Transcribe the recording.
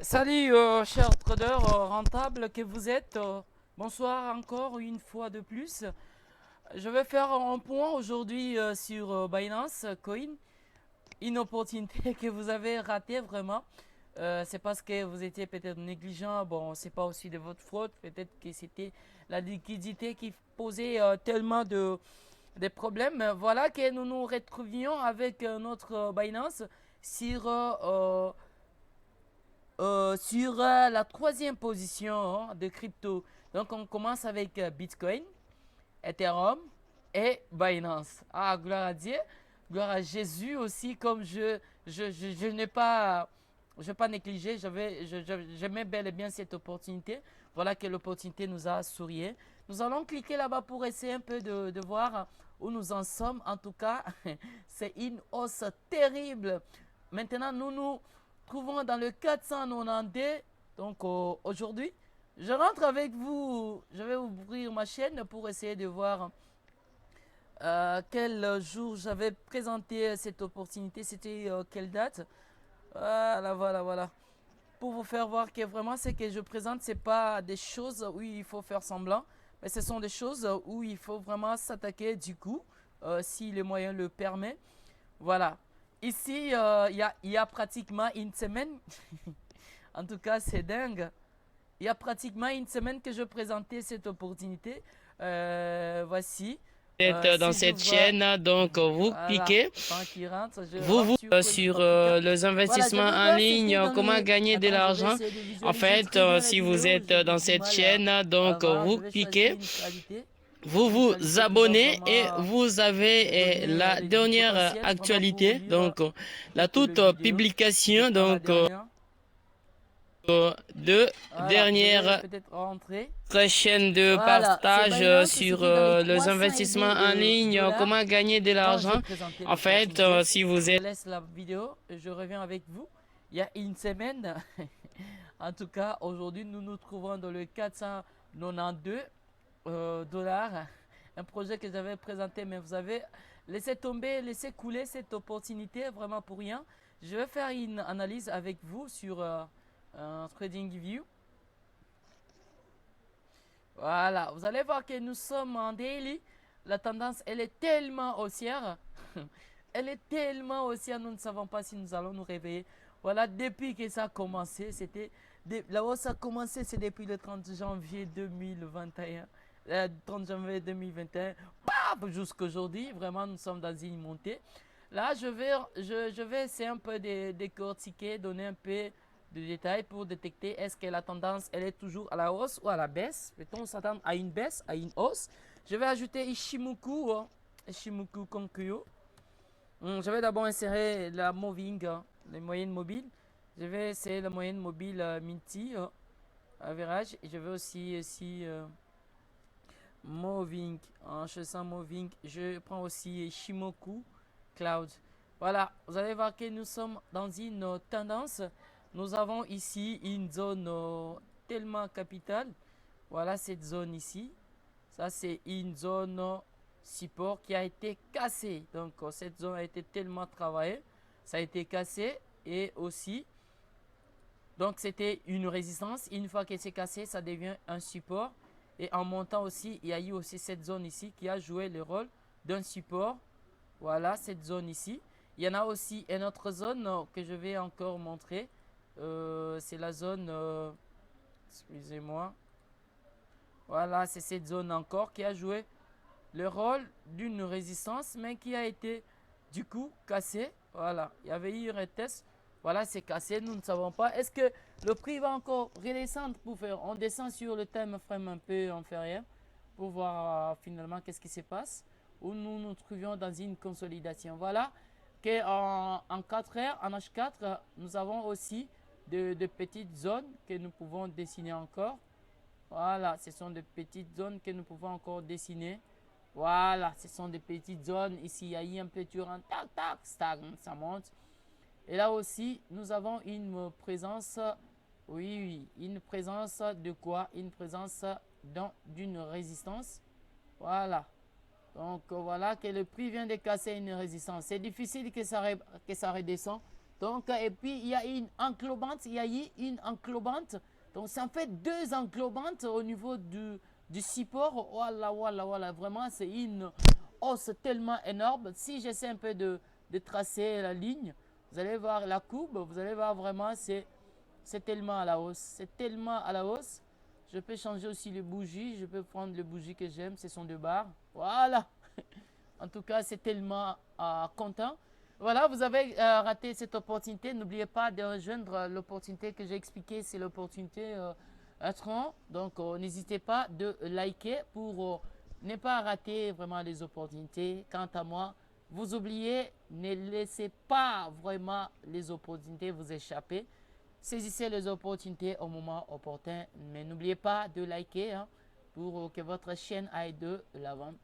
Salut, chers traders rentables que vous êtes. Bonsoir encore une fois de plus. Je vais faire un point aujourd'hui sur Binance Coin. Une opportunité que vous avez ratée vraiment. C'est parce que vous étiez peut-être négligent. Bon, c'est pas aussi de votre faute. Peut-être que c'était la liquidité qui posait tellement de problèmes. Voilà que nous nous retrouvions avec notre Binance sur la troisième position de crypto. Donc on commence avec Bitcoin, Ethereum et Binance. Ah, gloire à Dieu, gloire à Jésus aussi, comme je n'ai pas, je vais pas négliger, j'aimais bel et bien cette opportunité. Voilà que l'opportunité nous a sourié. Nous allons cliquer là-bas pour essayer un peu de voir où nous en sommes. En tout cas, c'est une hausse terrible. Maintenant, nous nous trouvons dans le 492. Donc aujourd'hui, je rentre avec vous. Je vais ouvrir ma chaîne pour essayer de voir quel jour j'avais présenté cette opportunité. C'était quelle date? Voilà, voilà, voilà. Pour vous faire voir que vraiment ce que je présente, c'est pas des choses où il faut faire semblant, mais ce sont des choses où il faut vraiment s'attaquer du coup, si les moyens le permettent. Voilà. Ici, il y a pratiquement une semaine. En tout cas, c'est dingue. Il y a pratiquement une semaine que je présentais cette opportunité. Voici. Êtes dans Si je cette vois, chaîne, donc vous voilà, cliquez, le temps qui rentre, je vous rentre vous sur sur CoinMarketCap. les Voilà, investissements j'avais en ouvert, ligne, c'était dans comment le... gagner de Attends, je vais l'argent. essayer de En visualiser fait, très bien la si vous vidéo. êtes J'ai dans du cette mal chaîne, à donc voir. Je vous vais choisir cliquez, vous une vous qualité qui va abonnez et vraiment vous me avez donner la du dernière potentiel vraiment pour actualité, lire donc la toutes les toute vidéos. Je publication, prends la donc dernière. de Voilà, je vais dernière peut-être rentrer. chaîne de Voilà, c'est partage Binance, sur c'était dans les les 300 et investissements des en ligne, dollars comment gagner de quand j'ai l'argent. présenté En fait, l'opportunité. si vous Je êtes laisse la vidéo et je reviens avec vous. Il y a une semaine. En tout cas, aujourd'hui, nous nous trouvons dans le 492 dollars. Un projet que j'avais présenté, mais vous avez laissé tomber, laissé couler cette opportunité vraiment pour rien. Je vais faire une analyse avec vous sur TradingView. Voilà, vous allez voir que nous sommes en daily. La tendance, elle est tellement haussière. Elle est tellement haussière, nous ne savons pas si nous allons nous réveiller. Voilà, depuis que ça a commencé, la hausse a commencé, c'est depuis le 30 janvier 2021. 30 janvier 2021, paf, jusqu'aujourd'hui, vraiment, nous sommes dans une montée. Là, je vais essayer un peu de décortiquer, donner un peu de détails pour détecter est-ce que la tendance elle est toujours à la hausse ou à la baisse. Peut-on s'attendre à une baisse, à une hausse? Je vais ajouter Ishimoku, Ishimoku Konkyo. Je vais d'abord insérer la moving, les moyennes mobiles. Je vais essayer la moyenne mobile Minty, average. Et je vais aussi moving. En choisissant moving, je prends aussi Shimoku Cloud. Voilà, vous allez voir que nous sommes dans une tendance. Nous avons ici une zone tellement capitale. Voilà cette zone ici. Ça, c'est une zone support qui a été cassée. Donc, cette zone a été tellement travaillée. Ça a été cassé. Et aussi, donc, c'était une résistance. Une fois que c'est cassé, ça devient un support. Et en montant aussi, il y a eu aussi cette zone ici qui a joué le rôle d'un support. Voilà, cette zone ici. Il y en a aussi une autre zone que je vais encore montrer. C'est la zone... excusez-moi. Voilà, c'est cette zone encore qui a joué le rôle d'une résistance, mais qui a été du coup cassée. Voilà, il y avait eu un test. Voilà, c'est cassé. Nous ne savons pas. Est-ce que le prix va encore redescendre pour faire... On descend sur le time frame un peu inférieur pour voir finalement qu'est-ce qui se passe. Où nous nous trouvions dans une consolidation. Voilà, que en 4 heures, en H4, nous avons aussi de petites zones que nous pouvons dessiner encore. Voilà, ce sont de petites zones que nous pouvons encore dessiner. Voilà, ce sont des petites zones. Ici, il y a eu un petit rang, tac, tac, stagne, ça monte. Et là aussi, nous avons une présence, oui, une présence de quoi? Une présence d'une résistance. Voilà. Donc, voilà que le prix vient de casser une résistance. C'est difficile que ça redescende Donc, et puis, il y a une englobante, il y a eu une englobante. Donc, ça en fait 2 englobantes au niveau du support. Voilà, voilà, voilà. Vraiment, c'est une hausse tellement énorme. Si j'essaie un peu de tracer la ligne, vous allez voir la courbe. Vous allez voir vraiment, c'est tellement à la hausse. C'est tellement à la hausse. Je peux changer aussi les bougies. Je peux prendre les bougies que j'aime. Ce sont 2 barres. Voilà. En tout cas, c'est tellement content. Voilà, vous avez raté cette opportunité. N'oubliez pas de rejoindre l'opportunité que j'ai expliquée. C'est l'opportunité Tron. Donc, n'hésitez pas de liker pour ne pas rater vraiment les opportunités. Quant à moi, vous oubliez, ne laissez pas vraiment les opportunités vous échapper. Saisissez les opportunités au moment opportun. Mais n'oubliez pas de liker pour que votre chaîne aille de l'avant.